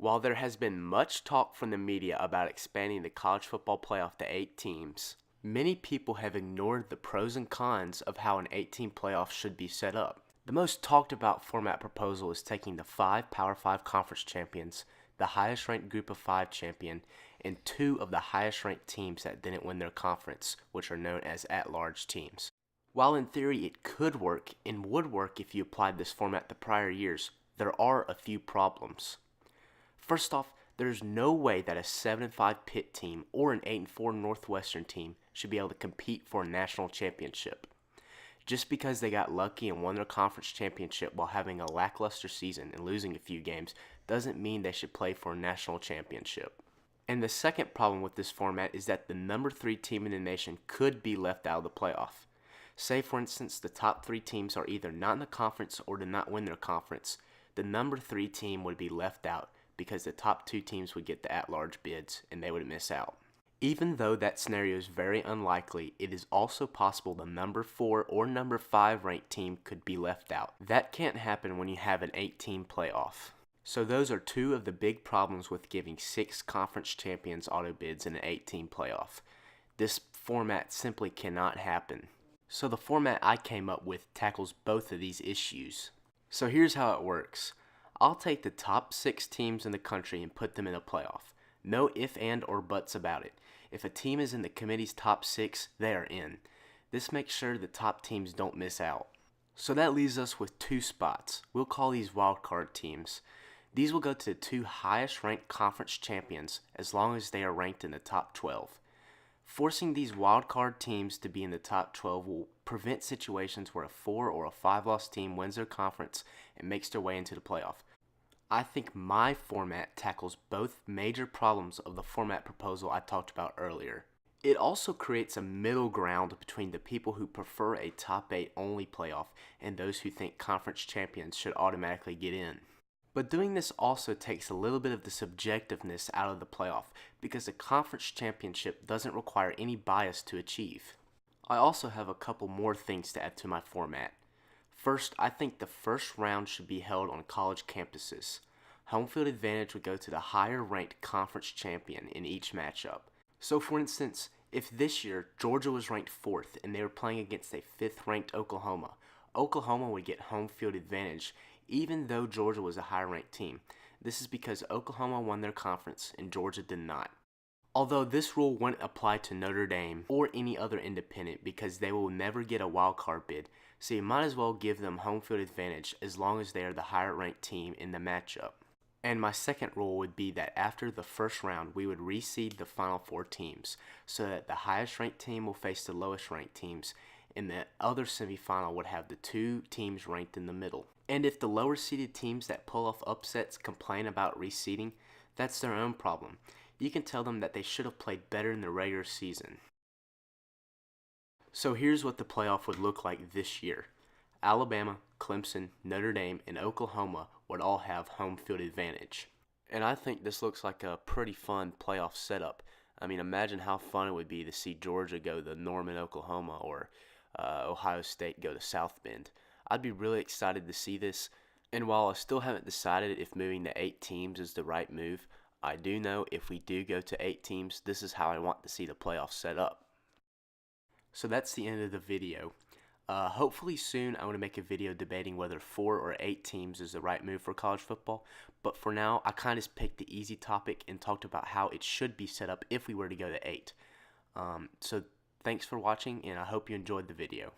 While there has been much talk from the media about expanding the college football playoff to 8 teams, many people have ignored the pros and cons of how an 8-team playoff should be set up. The most talked about format proposal is taking the 5 Power 5 conference champions, the highest ranked group of 5 champion, and 2 of the highest ranked teams that didn't win their conference, which are known as at-large teams. While in theory it could work and would work if you applied this format to prior years, there are a few problems. First off, there's no way that a 7-5 Pitt team or an 8-4 Northwestern team should be able to compete for a national championship. Just because they got lucky and won their conference championship while having a lackluster season and losing a few games doesn't mean they should play for a national championship. And the second problem with this format is that the number 3 team in the nation could be left out of the playoff. Say for instance the top 3 teams are either not in the conference or did not win their conference. The number 3 team would be left out because the top 2 teams would get the at-large bids and they would miss out. Even though that scenario is very unlikely, it is also possible the number 4 or number 5 ranked team could be left out. That can't happen when you have an 8-team playoff. So those are 2 of the big problems with giving 6 conference champions auto bids in an 8-team playoff. This format simply cannot happen. So the format I came up with tackles both of these issues. So here's how it works. I'll take the top 6 teams in the country and put them in a playoff. No if, and, or buts about it. If a team is in the committee's top 6, they are in. This makes sure the top teams don't miss out. So that leaves us with 2 spots. We'll call these wildcard teams. These will go to the 2 highest ranked conference champions as long as they are ranked in the top 12. Forcing these wildcard teams to be in the top 12 will prevent situations where a 4 or a 5-loss team wins their conference and makes their way into the playoff. I think my format tackles both major problems of the format proposal I talked about earlier. It also creates a middle ground between the people who prefer a top 8 only playoff and those who think conference champions should automatically get in. But doing this also takes a little bit of the subjectiveness out of the playoff because the conference championship doesn't require any bias to achieve. I also have a couple more things to add to my format. First, I think the first round should be held on college campuses. Home field advantage would go to the higher ranked conference champion in each matchup. So for instance, if this year Georgia was ranked 4th and they were playing against a 5th ranked Oklahoma, Oklahoma would get home field advantage even though Georgia was a higher ranked team. This is because Oklahoma won their conference and Georgia did not. Although this rule wouldn't apply to Notre Dame or any other independent because they will never get a wildcard bid, so you might as well give them home field advantage as long as they are the higher ranked team in the matchup. And my second rule would be that after the first round we would reseed the final 4 teams so that the highest ranked team will face the lowest ranked teams and the other semifinal would have the 2 teams ranked in the middle. And if the lower seeded teams that pull off upsets complain about reseeding, that's their own problem. You can tell them that they should have played better in the regular season. So here's what the playoff would look like this year. Alabama, Clemson, Notre Dame, and Oklahoma would all have home field advantage. And I think this looks like a pretty fun playoff setup. I mean, imagine how fun it would be to see Georgia go to Norman, Oklahoma, or Ohio State go to South Bend. I'd be really excited to see this. And while I still haven't decided if moving to 8 teams is the right move, I do know if we do go to 8 teams, this is how I want to see the playoffs set up. So that's the end of the video. Hopefully soon I want to make a video debating whether 4 or 8 teams is the right move for college football. But for now, I kind of just picked the easy topic and talked about how it should be set up if we were to go to 8. So thanks for watching, and I hope you enjoyed the video.